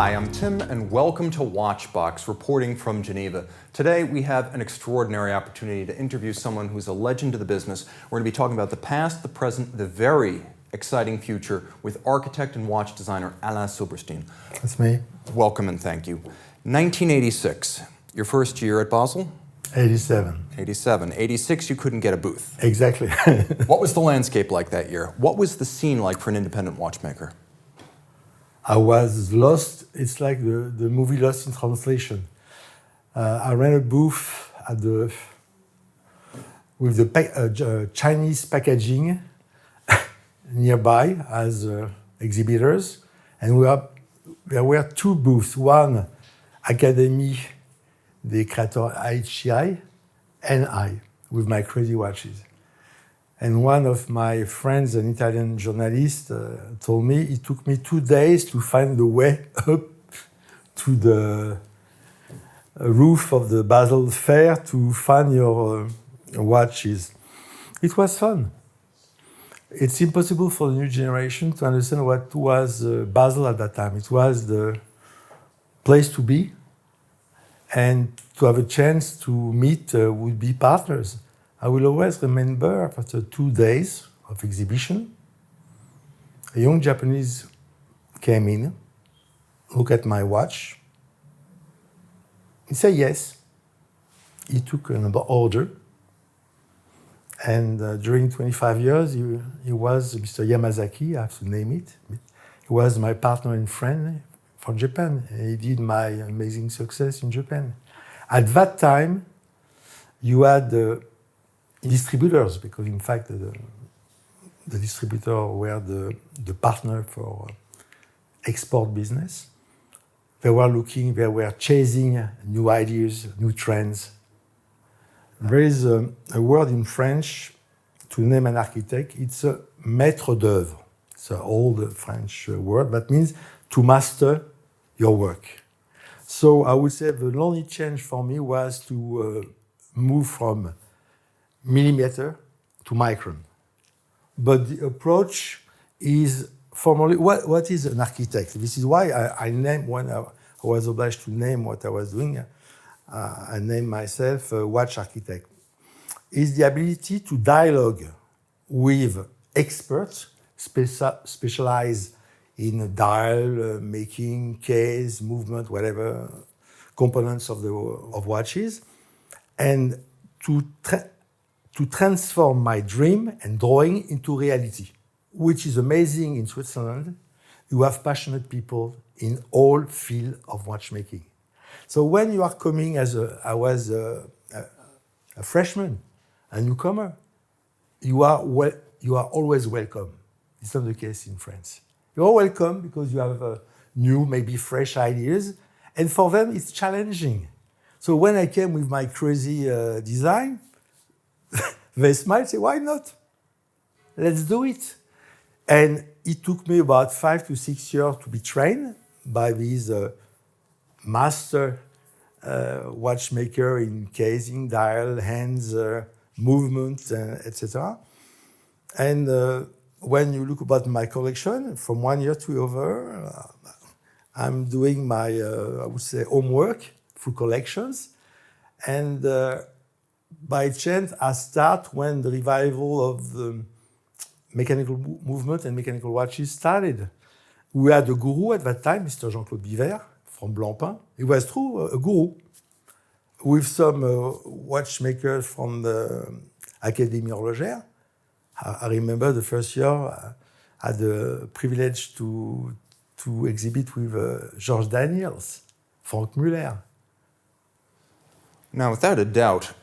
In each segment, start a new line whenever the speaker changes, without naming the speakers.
Hi, I'm Tim, and welcome to WatchBox, reporting from Geneva. Today, we have an extraordinary opportunity to interview someone who's a legend of the business. We're going to be talking about the past, the present, the very exciting future with architect and watch designer Alain Silberstein.
That's me.
Welcome and thank you. 1986, your first year at Basel?
87.
87. 86, you couldn't get a booth.
Exactly.
What was the landscape like that year? What was the scene like for an independent watchmaker?
I was lost. It's like the movie Lost in Translation. I ran a booth at with the Chinese packaging nearby as exhibitors, and there were two booths. One, Académie des Créateurs HCI, and I, with my crazy watches. And one of my friends, an Italian journalist, told me it took me 2 days to find the way up to the roof of the Basel Fair to find your watches. It was fun. It's impossible for the new generation to understand what was Basel at that time. It was the place to be and to have a chance to meet would-be partners. I will always remember after 2 days of exhibition, a young Japanese came in, looked at my watch. He said yes. He took an order. And during 25 years, he was Mr. Yamazaki, I have to name it. He was my partner and friend from Japan. He did my amazing success in Japan. At that time, you had distributors, because in fact the distributor were the partner for export business. They were chasing new ideas, new trends. There is a word in French to name an architect. It's a maître d'œuvre. It's an old French word that means to master your work. So I would say the only change for me was to move from millimeter to micron. But the approach is formally, what is an architect? This is why I named, when I was obliged to name what I was doing, I named myself a watch architect. Is the ability to dialogue with experts specialized in dial, making, case, movement, whatever, components of watches, and to transform my dream and drawing into reality, which is amazing in Switzerland. You have passionate people in all fields of watchmaking. So when you are coming I was a freshman, a newcomer, you are always welcome. It's not the case in France. You are welcome because you have new, maybe fresh ideas, and for them it's challenging. So when I came with my crazy design, they smiled, say, why not? Let's do it. And it took me about 5 to 6 years to be trained by these master watchmaker in casing, dial, hands, movement, etc. And when you look about my collection, from 1 year to the other, I'm doing my, I would say, homework through collections. And by chance, I start when the revival of the mechanical movement and mechanical watches started. We had a guru at that time, Mr. Jean-Claude Biver from Blancpain. He was true, a guru, with some watchmakers from the Académie Horlogère. I remember the first year I had the privilege to exhibit with George Daniels, Frank Muller.
Now, without a doubt,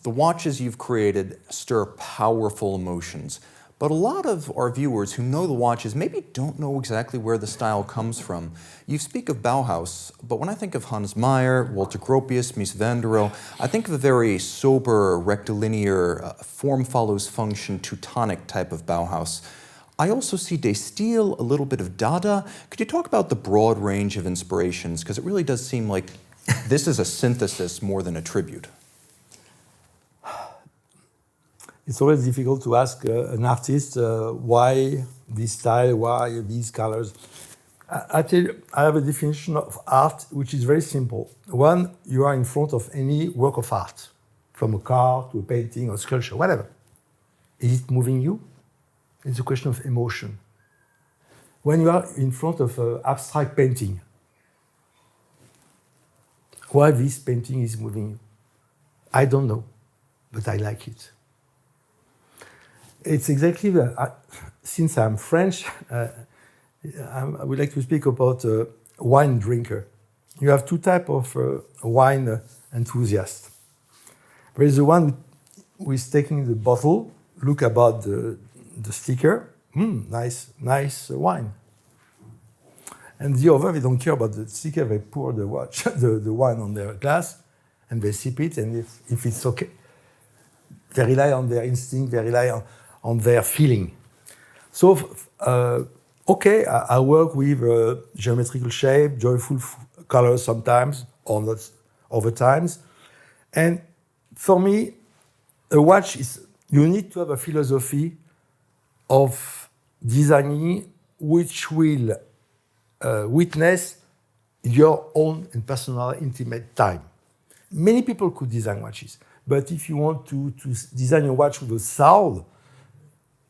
the watches you've created stir powerful emotions. But a lot of our viewers who know the watches maybe don't know exactly where the style comes from. You speak of Bauhaus, but when I think of Hans Meyer, Walter Gropius, Mies van der Rohe, I think of a very sober, rectilinear, form follows function, Teutonic type of Bauhaus. I also see De Stijl, a little bit of Dada. Could you talk about the broad range of inspirations? Because it really does seem like this is a synthesis more than a tribute.
It's always difficult to ask an artist why this style, why these colors. I tell you, I have a definition of art which is very simple. One, you are in front of any work of art, from a car to a painting or sculpture, whatever. Is it moving you? It's a question of emotion. When you are in front of an abstract painting, why this painting is moving you? I don't know, but I like it. It's exactly since I'm French, I would like to speak about a wine drinker. You have two types of wine enthusiasts. There is the one who is taking the bottle, look about the sticker, nice wine. And the other, they don't care about the sticker, they pour the wine on their glass, and they sip it, and if it's okay, they rely on their instinct, they rely on their feeling. So, okay, I work with geometrical shape, joyful colors sometimes, or not other times. And for me, a watch is, you need to have a philosophy of designing which will witness your own and personal intimate time. Many people could design watches, but if you want to design a watch with a soul,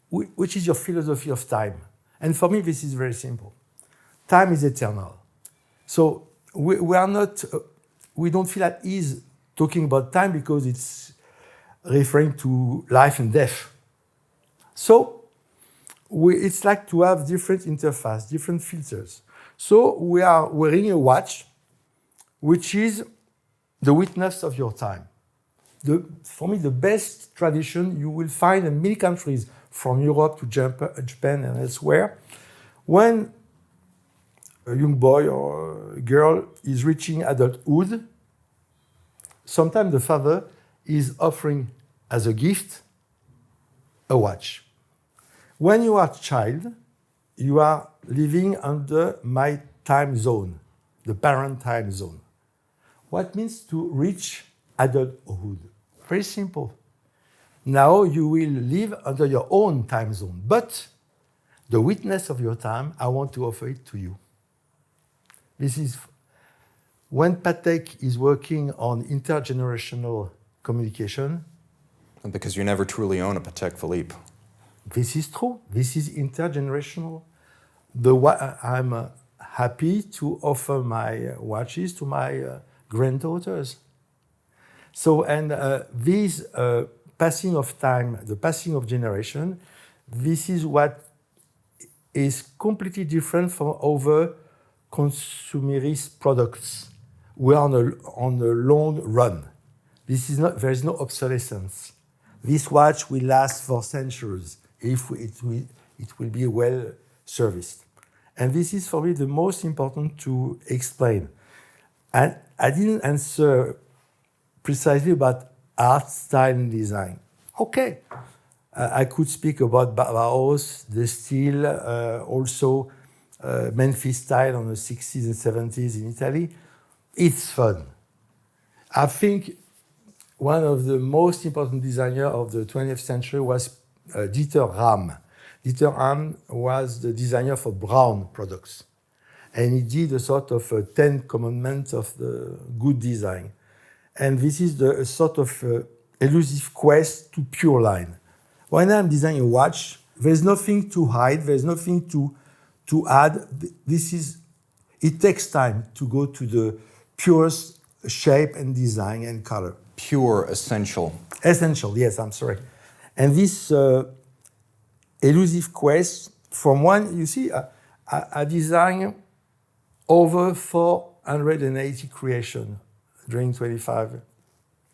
which is your philosophy of time? And for me, this is very simple. Time is eternal. So we don't feel at ease talking about time because it's referring to life and death. So it's like to have different interface, different filters. So we are wearing a watch, which is the witness of your time. For me, the best tradition you will find in many countries, from Europe to Japan and elsewhere, when a young boy or a girl is reaching adulthood, sometimes the father is offering as a gift a watch. When you are a child, you are living under my time zone, the parent time zone. What means to reach adulthood? Very simple. Now you will live under your own time zone, but the witness of your time, I want to offer it to you. This is when Patek is working on intergenerational communication.
And because you never truly own a Patek Philippe.
This is true. This is intergenerational. I'm happy to offer my watches to my granddaughters. So, and this passing of time, the passing of generation, this is what is completely different from other consumerist products. We are on a long run. There is no obsolescence. This watch will last for centuries if it will be well serviced. And this is for me the most important to explain. And I didn't answer precisely about art, style, and design. Okay, I could speak about Bauhaus, the style, also Memphis style on the 60s and 70s in Italy. It's fun. I think one of the most important designers of the 20th century was Dieter Rams. Dieter Rams was the designer for Braun products. And he did a sort of 10 commandments of the good design. And this is a sort of elusive quest to pure line. When I'm designing a watch, there's nothing to hide, there's nothing to add. It takes time to go to the purest shape and design and color.
Pure, essential.
Essential, yes, I'm sorry. And this elusive quest, from one, you see, I designed over 480 creations during 25,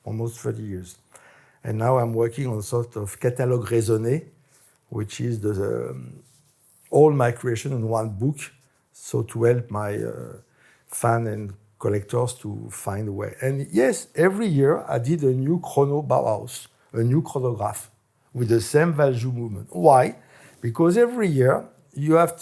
almost 30 years. And now I'm working on a sort of catalogue raisonné, which is all my creation in one book, so to help my fans and collectors to find a way. And yes, every year I did a new chrono Bauhaus, a new chronograph with the same value movement. Why? Because every year you have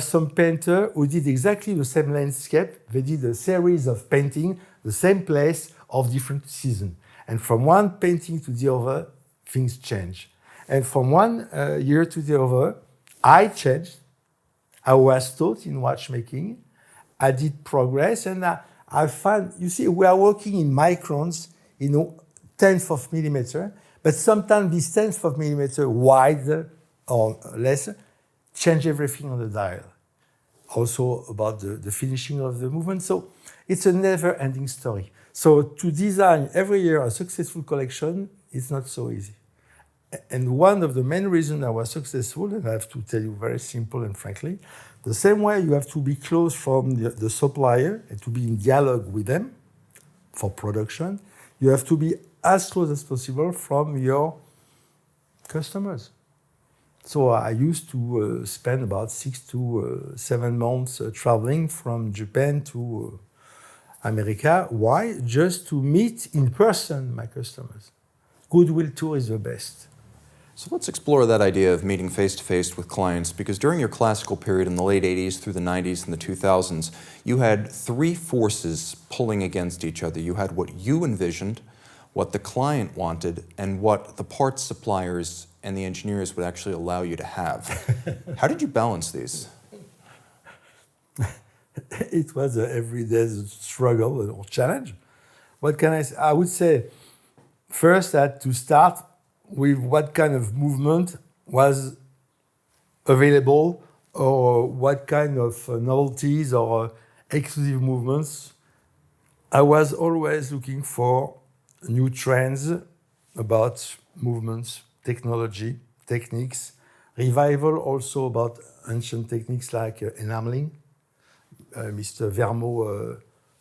some painter who did exactly the same landscape. They did a series of painting, the same place of different seasons. And from one painting to the other, things change. And from one year to the other, I changed. I was taught in watchmaking. I did progress, and I found, you see, we are working in microns, tenth of millimeter, but sometimes this tenth of millimeter wider or less change everything on the dial. Also about the finishing of the movement. So it's a never-ending story. So to design every year a successful collection is not so easy. And one of the main reasons I was successful, and I have to tell you very simple and frankly, the same way you have to be close from the supplier and to be in dialogue with them for production, you have to be as close as possible from your customers. So I used to spend about 6 to 7 months traveling from Japan to America. Why? Just to meet in person my customers. Goodwill tour is the best.
So let's explore that idea of meeting face-to-face with clients, because during your classical period in the late 80s through the 90s and the 2000s, you had three forces pulling against each other. You had what you envisioned, what the client wanted, and what the parts suppliers and the engineers would actually allow you to have. How did you balance these?
It was an everyday struggle or challenge. What can I say? I would say first that to start with what kind of movement was available or what kind of novelties or exclusive movements. I was always looking for new trends about movements, technology, techniques, revival also about ancient techniques like enameling. Mr. Vermeau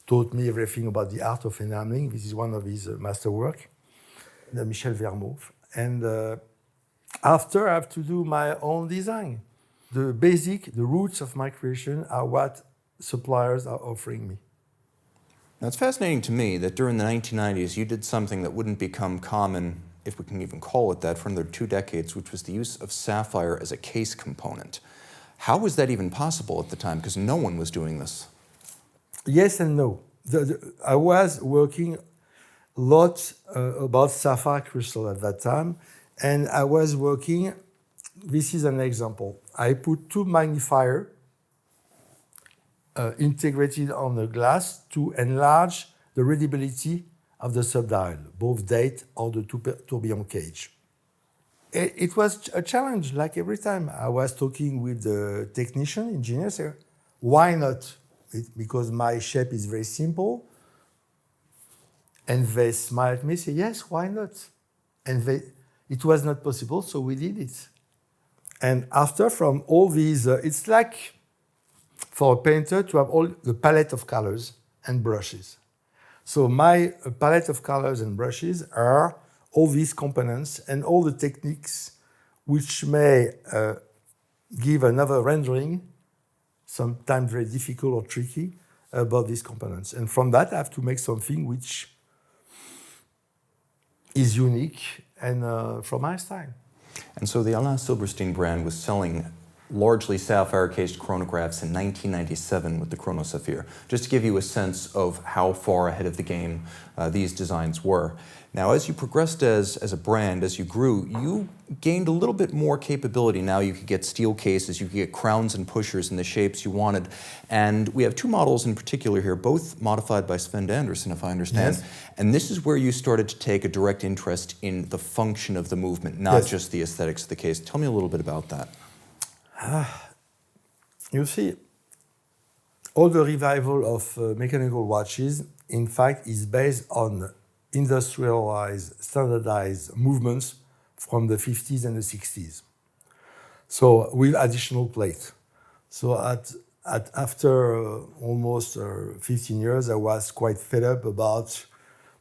taught me everything about the art of enameling. This is one of his masterwork, Michel Vermeau. And after I have to do my own design. The roots of my creation are what suppliers are offering me.
Now, it's fascinating to me that during the 1990s, you did something that wouldn't become common, if we can even call it that, for another 2 decades, which was the use of sapphire as a case component. How was that even possible at the time? Because no one was doing this.
Yes and no. I was working a lot about sapphire crystal at that time, and I was working, this is an example. I put 2 magnifiers integrated on the glass to enlarge the readability of the subdial, both date or the tourbillon cage. It was a challenge, like every time. I was talking with the technician, engineer, say, why not? Because my shape is very simple. And they smiled at me, say, yes, why not? And it was not possible, so we did it. And after, from all these, it's like for a painter to have all the palette of colors and brushes. So my palette of colors and brushes are all these components and all the techniques which may give another rendering, sometimes very difficult or tricky, about these components. And from that, I have to make something which is unique and from my style.
And so the Alain Silberstein brand was selling largely sapphire-cased chronographs in 1997 with the Chrono Saphir, just to give you a sense of how far ahead of the game these designs were. Now, as you progressed as a brand, as you grew, you gained a little bit more capability. Now you could get steel cases, you could get crowns and pushers in the shapes you wanted. And we have 2 models in particular here, both modified by Sven Andersen, if I understand.
Yes.
And this is where you started to take a direct interest in the function of the movement, not
yes.
just the aesthetics of the case. Tell me a little bit about that.
You see, all the revival of mechanical watches, in fact, is based on industrialized, standardized movements from the 50s and the 60s. So with additional plate. So after almost 15 years, I was quite fed up about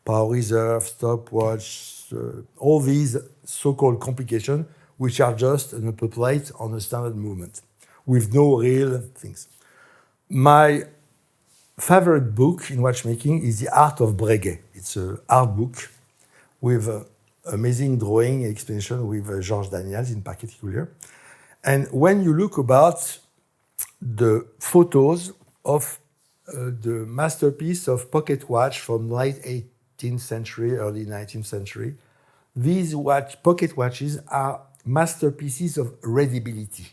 power reserve, stopwatch, all these so-called complications, which are just an upper plate on a standard movement with no real things. My favorite book in watchmaking is The Art of Breguet. It's an art book with amazing drawing explanation with Georges Daniels in particular. And when you look about the photos of the masterpiece of pocket watch from late 18th century, early 19th century, these pocket watches are masterpieces of readability.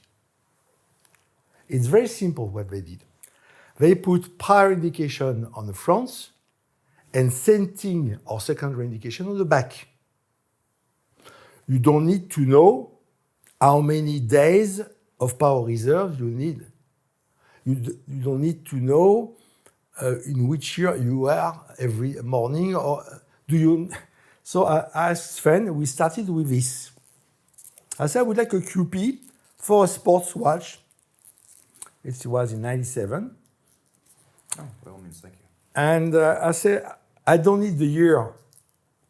It's very simple what they did. They put prior indication on the front and setting or secondary indication on the back. You don't need to know how many days of power reserve you need. You don't need to know in which year you are every morning, or do you? So I asked Sven, we started with this. I said I would like a QP for a sports watch. It was in '97.
Oh, by all means, thank you.
And I said, I don't need the year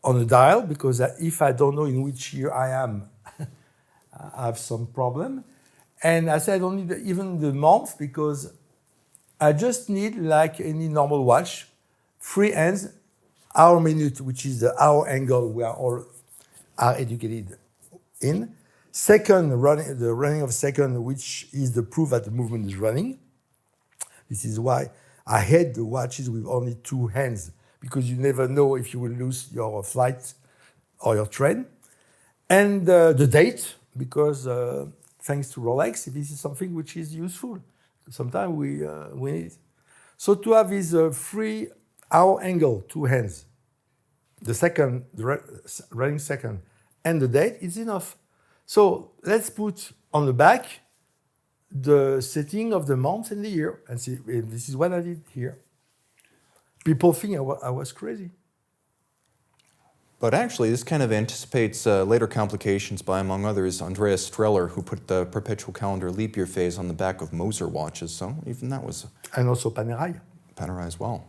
on the dial, because if I don't know in which year I am, I have some problem. And I said, I don't need even the month, because I just need, like any normal watch, 3 hands, hour minute, which is the hour angle we are educated in. Second, the running of second, which is the proof that the movement is running. This is why I hate the watches with only 2 hands, because you never know if you will lose your flight or your train. And the date, because thanks to Rolex, this is something which is useful. Sometimes we need it. So to have this 3-hour angle, 2 hands, the running second, and the date is enough. So let's put on the back the setting of the month and the year, and see. This is what I did here. People think I was crazy.
But actually, this kind of anticipates later complications by, among others, Andreas Streller, who put the perpetual calendar leap year phase on the back of Moser watches. So even that was...
And also Panerai.
Panerai as well.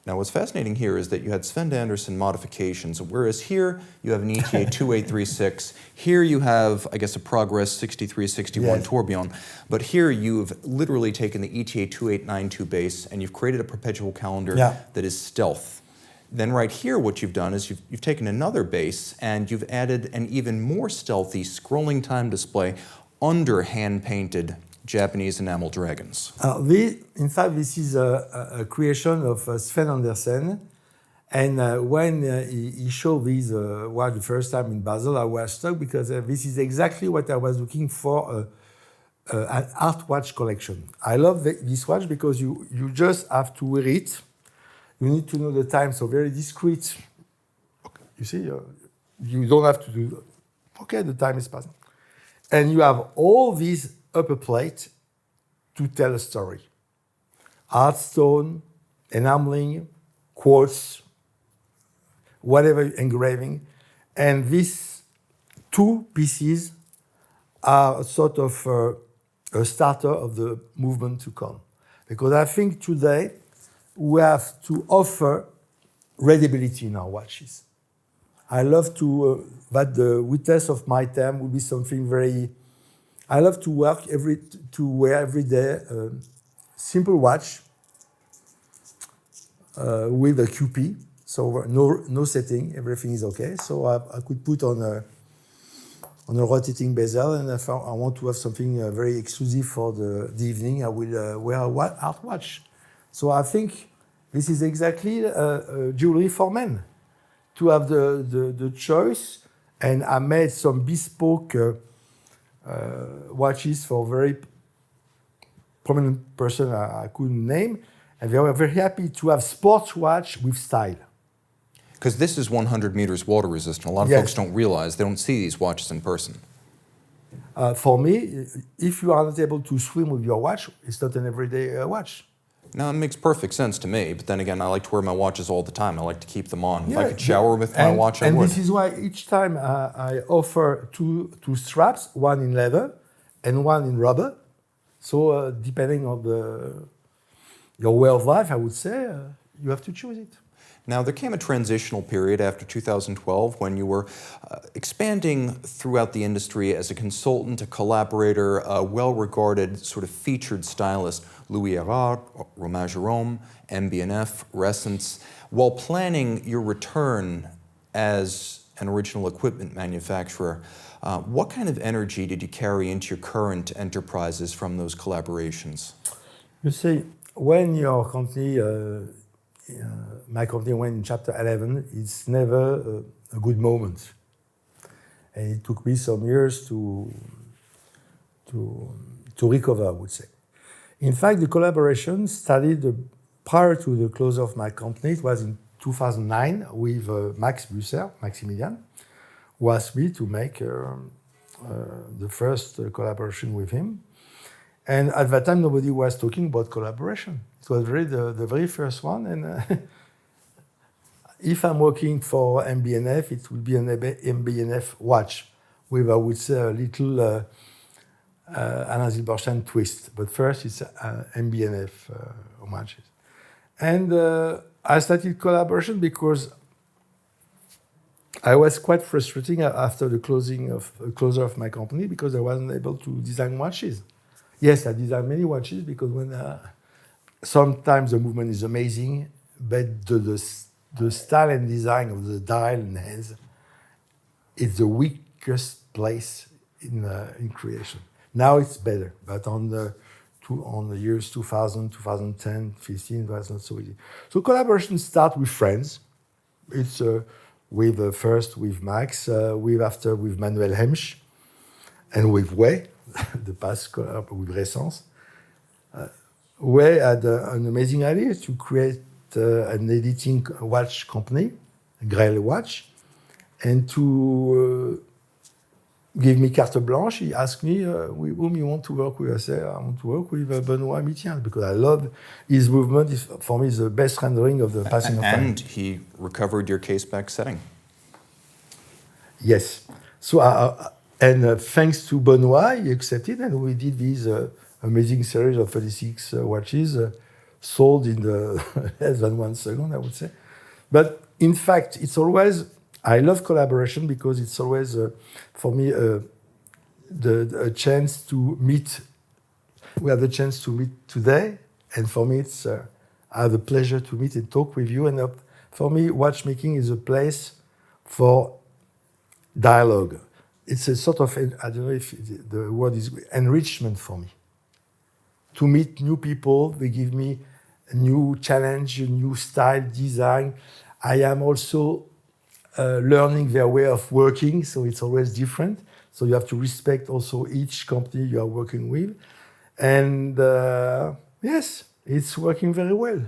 Now, what's fascinating here is that you had Sven Anderson modifications, whereas here you have an ETA 2836. Here you have, I guess, a Progress 6361
Yes.
Tourbillon. But here you've literally taken the ETA 2892 base and you've created a perpetual calendar that is stealth. Then right here, what you've done is you've taken another base and you've added an even more stealthy scrolling time display under hand-painted Japanese enamel dragons.
In fact, this is a creation of Sven Andersen. And when he showed this watch the first time in Basel, I was stuck, because this is exactly what I was looking for, an art watch collection. I love this watch because you just have to wear it. You need to know the time, so very discreet. You see, you don't have to do, okay, the time is passing. And you have all these upper plate to tell a story. Art stone, enameling, quartz, whatever engraving. And these 2 pieces are sort of a starter of the movement to come. Because I think today we have to offer readability in our watches. I love to, that the witness of my time will be something very, I love to wear every day a simple watch with a QP, so no setting, everything is okay. So I could put on a rotating bezel, and if I want to have something very exclusive for the evening, I will wear an art watch. So I think this is exactly jewelry for men, to have the choice. And I made some bespoke watches for very prominent person I couldn't name, and they were very happy to have sports watch with style.
Because this is 100 meters water resistant. A lot of folks don't realize, they don't see these watches in person.
For me, if you are not able to swim with your watch, it's not an everyday watch.
Now, it makes perfect sense to me, but then again, I like to wear my watches all the time. I like to keep them on. If I could shower with my watch, I would.
And this is why each time I offer two straps, one in leather and one in rubber. So depending on your way of life, I would say, you have to choose it.
Now, there came a transitional period after 2012 when you were expanding throughout the industry as a consultant, a collaborator, a well-regarded sort of featured stylist, Louis Erard, Romain Jerome, MB&F, Resence, while planning your return as an original equipment manufacturer. What kind of energy did you carry into your current enterprises from those collaborations?
You see, when your company, my company went in Chapter 11, it's never a good moment. And it took me some years to recover, I would say. In fact, the collaboration started prior to the close of my company. It was in 2009 with Max Busser, Maximilian, who asked me to make the first collaboration with him. And at that time, nobody was talking about collaboration. It was really the very first one. And if I'm working for MB&F, it will be an MB&F watch with, I would say, a little Alain Silberstein twist. But first, it's MB&F homages. And I started collaboration because I was quite frustrating after the closure of my company because I wasn't able to design watches. Yes, I design many watches because when sometimes the movement is amazing, but the style and design of the dial and hands is the weakest place in creation. Now it's better, but on the years 2000, 2010, 15, it was not so easy. So collaboration starts with friends. It's first with Max, after with Manuel Hemsch, and with Wei, the past collab with Ressence. Wei had an amazing idea to create an editing watch company, Grail Watch, and to give me carte blanche. He asked me, with whom you want to work with? I said, I want to work with Benoît Mitien because I love his movement. For me, is the best rendering of the passing of time.
And he recovered your case-back setting.
Yes. So, thanks to Benoît, he accepted, and we did this amazing series of 36 watches sold in less than 1 second, I would say. But in fact, it's always, I love collaboration because it's always, for me, a chance to meet. We have the chance to meet today, and for me, it's I have the pleasure to meet and talk with you. And for me, watchmaking is a place for dialogue. It's a sort of, I don't know if the word is enrichment for me. To meet new people, they give me a new challenge, a new style, design. I am also learning their way of working, so it's always different. So you have to respect also each company you are working with. And yes, it's working very well.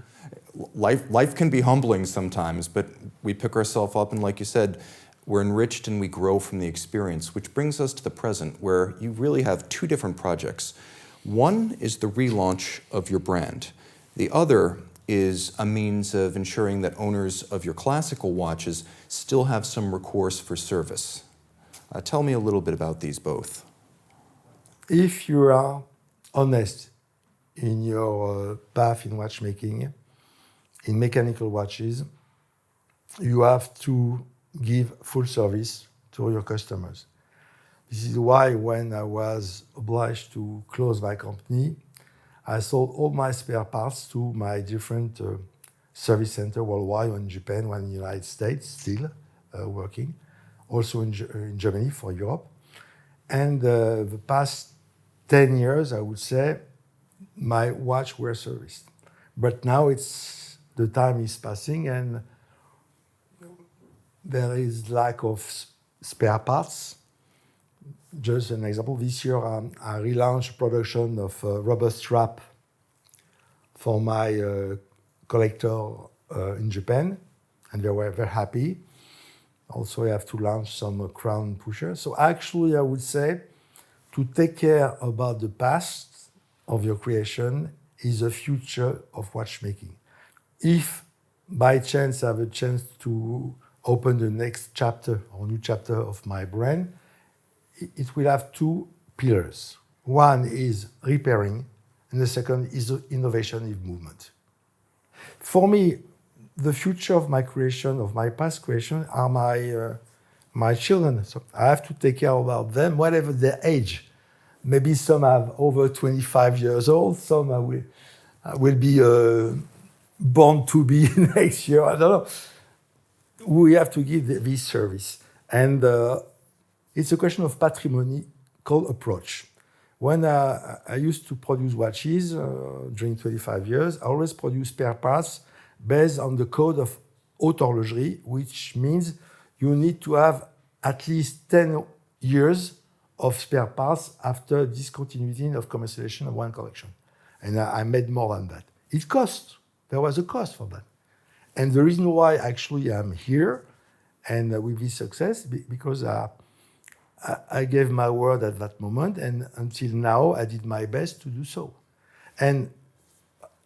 Life can be humbling sometimes, but we pick ourselves up, and like you said, we're enriched and we grow from the experience, which brings us to the present, where you really have 2 different projects. One is the relaunch of your brand. The other is a means of ensuring that owners of your classical watches still have some recourse for service. Tell me a little bit about these both.
If you are honest in your path in watchmaking, in mechanical watches, you have to give full service to your customers. This is why when I was obliged to close my company, I sold all my spare parts to my different service centers worldwide, one in Japan, one in the United States, still working, also in Germany for Europe. And the past 10 years, I would say, my watch were serviced. But now the time is passing and there is lack of spare parts. Just an example, this year I relaunched production of a rubber strap for my collector in Japan, and they were very happy. Also, I have to launch some crown pushers. So actually, I would say to take care about the past of your creation is the future of watchmaking. If by chance I have a chance to open the next chapter or new chapter of my brand, it will have 2 pillars. One is repairing, and the second is innovation in movement. For me, the future of my creation, of my past creation, are my children. So I have to take care about them, whatever their age. Maybe some are over 25 years old, some will be born to be next year, I don't know. We have to give this service. And it's a question of patrimonial approach. When I used to produce watches during 25 years, I always produce spare parts based on the code of haute horlogerie, which means you need to have at least 10 years of spare parts after discontinuity of commercialization of one collection. And I made more than that. It cost. There was a cost for that. And the reason why actually I'm here and with this success, because I gave my word at that moment, and until now, I did my best to do so. And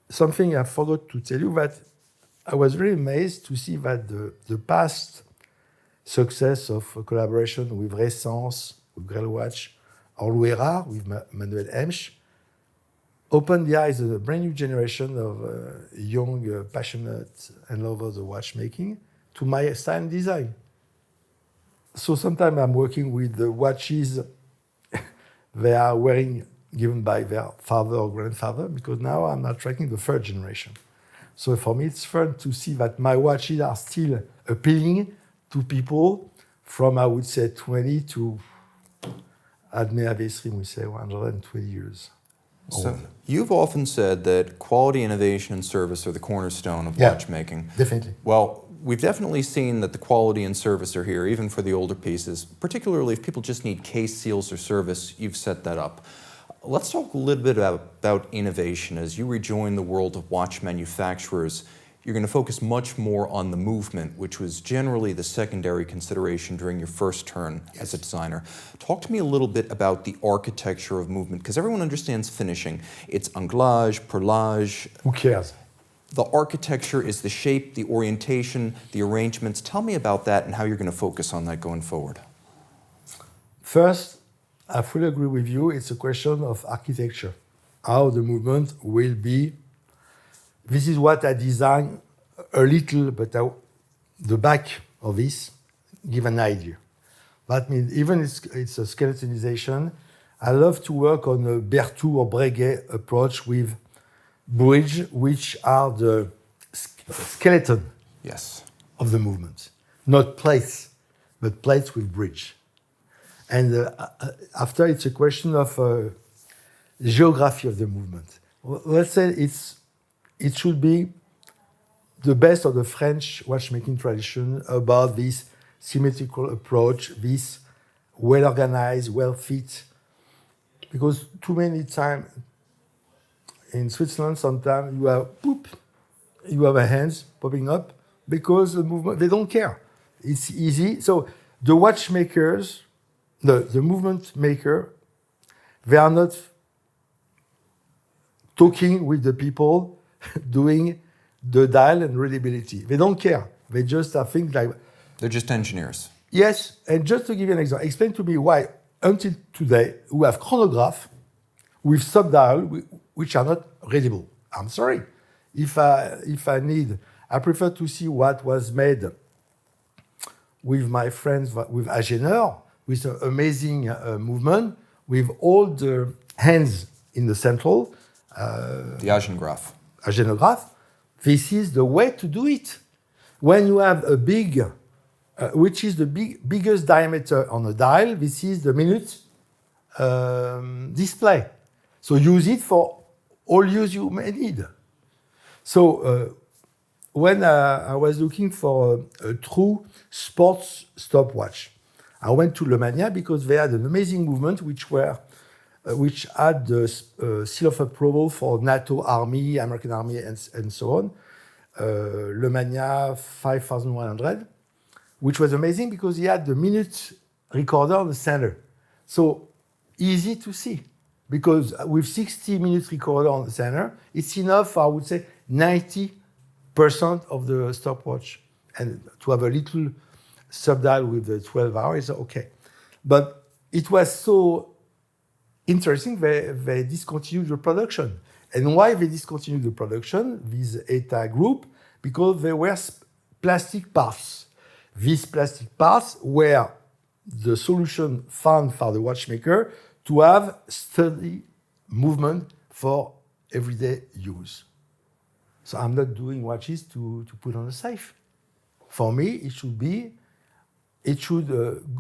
something I forgot to tell you, that I was very amazed to see that the past success of a collaboration with Ressence, with Grellwatch, or Erard, with Manuel Hemsch, opened the eyes of a brand new generation of young, passionate, and lovers of watchmaking to my style and design. So sometimes I'm working with the watches they are wearing, given by their father or grandfather, because now I'm attracting the third generation. So for me, it's fun to see that my watches are still appealing to people from, I would say, 20 to, admet we say, 120 years.
So you've often said that quality, innovation, and service are the cornerstone of watchmaking.
Definitely.
Well, we've definitely seen that the quality and service are here, even for the older pieces, particularly if people just need case seals or service, you've set that up. Let's talk a little bit about innovation. As you rejoin the world of watch manufacturers, you're going to focus much more on the movement, which was generally the secondary consideration during your first turn as a designer. Talk to me a little bit about the architecture of movement, because everyone understands finishing. It's anglage, perlage.
Who cares?
The architecture is the shape, the orientation, the arrangements. Tell me about that and how you're going to focus on that going forward.
First, I fully agree with you. It's a question of architecture, how the movement will be. This is what I designed a little, but the back of this give an idea. That means even it's a skeletonization. I love to work on a Berthoud or Breguet approach with bridge, which are the skeleton of the movement. Not plates, but plates with bridge. And after, it's a question of geography of the movement. Let's say it should be the best of the French watchmaking tradition about this symmetrical approach, this well-organized, well-fit. Because too many times in Switzerland, sometimes you have hands popping up because the movement, they don't care. It's easy. So the watchmakers, the movement maker, they are not talking with the people doing the dial and readability. They don't care. They just have things like...
They're just engineers.
Yes, and just to give you an example, explain to me why until today we have chronograph with subdial which are not readable. I'm sorry. If I need, I prefer to see what was made with my friends, with Geneva, with an amazing movement, with all the hands in the central.
The Agenograph.
Agenograph. This is the way to do it. When you have a big, which is the biggest diameter on a dial, this is the minute display. So use it for all use you may need. So when I was looking for a true sports stopwatch, I went to Le Mania because they had an amazing movement which had the seal of approval for NATO Army, American Army, and so on. Le Mania 5100, which was amazing because he had the minute recorder on the center. So easy to see, because with 60 minutes recorder on the center, it's enough, I would say, 90% of the stopwatch. And to have a little subdial with the 12 hours, okay. But it was so interesting, they discontinued the production. And why they discontinued the production, this ETA group? Because they were plastic parts. These plastic parts were the solution found for the watchmaker to have steady movement for everyday use. So I'm not doing watches to put on a safe. For me, it should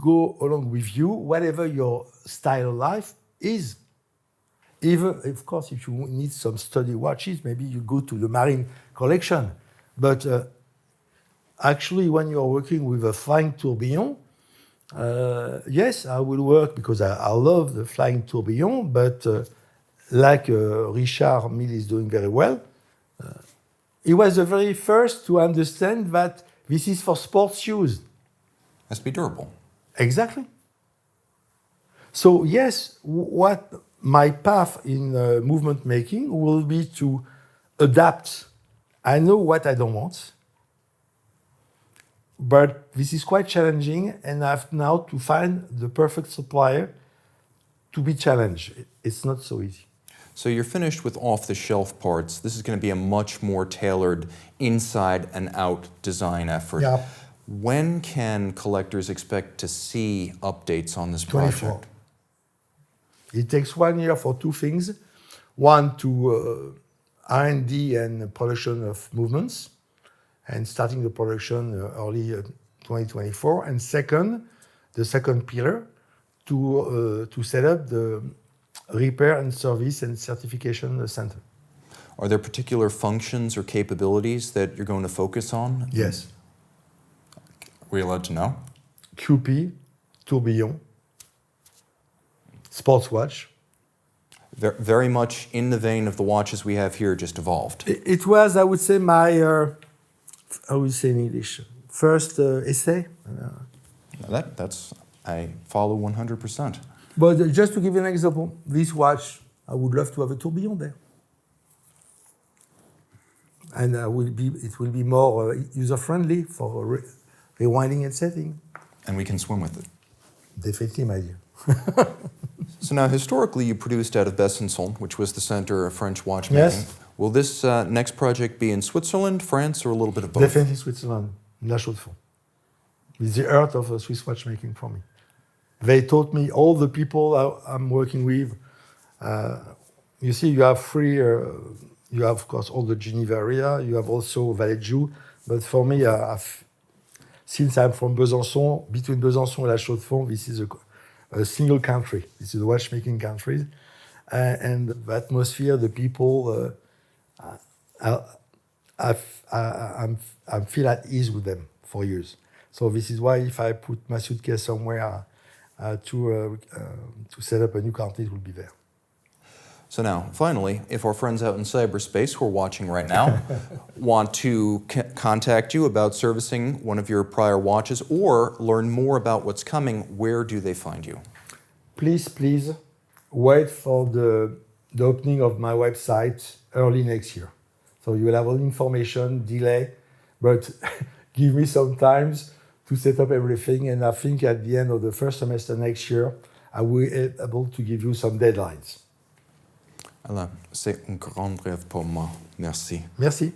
go along with you, whatever your style of life is. Even, of course, if you need some study watches, maybe you go to the Marine collection. But actually, when you're working with a flying tourbillon, yes, I will work because I love the flying tourbillon, but like Richard Mille is doing very well. He was the very first to understand that this is for sports use.
Has to be durable.
Exactly. So yes, what my path in movement making will be to adapt. I know what I don't want, but this is quite challenging, and I have now to find the perfect supplier to be challenged. It's not so easy.
So you're finished with off-the-shelf parts. This is going to be a much more tailored inside and out design effort.
Yeah.
When can collectors expect to see updates on this
24.
project?
It takes 1 year for two things. One, to R&D and production of movements, and starting the production early 2024. And second, the second pillar, to set up the repair and service and certification center.
Are there particular functions or capabilities that you're going to focus on?
Yes.
Are we allowed to know?
QP, tourbillon, sports watch.
Very much in the vein of the watches we have here, just evolved.
It was, I would say, my, I would say in English, first essay.
I follow 100%.
But just to give you an example, this watch, I would love to have a tourbillon there. And it will be more user-friendly for rewinding and setting.
And we can swim with it.
Definitely, my dear.
So now, historically, you produced out of Besançon, which was the center of French watchmaking.
Yes.
Will this next project be in Switzerland, France, or a little bit of both?
Definitely Switzerland, La Chaux-de-Fonds. It's the heart of Swiss watchmaking for me. They taught me, all the people I'm working with. You see, you have three, you have, of course, all the Geneva area. You have also Valais-Joux. But for me, since I'm from Besançon, between Besançon and La Chaux-de-Fonds, this is a single country. This is a watchmaking country. And the atmosphere, the people, I feel at ease with them for years. So this is why if I put my suitcase somewhere to set up a new country, it will be there.
So now, finally, if our friends out in cyberspace who are watching right now want to contact you about servicing one of your prior watches or learn more about what's coming, where do they find you?
Please wait for the opening of my website early next year. So you will have all information, delay, but give me some time to set up everything. And I think at the end of the first semester next year, I will be able to give you some deadlines.
Alain, c'est un grand rêve pour moi. Merci.
Merci.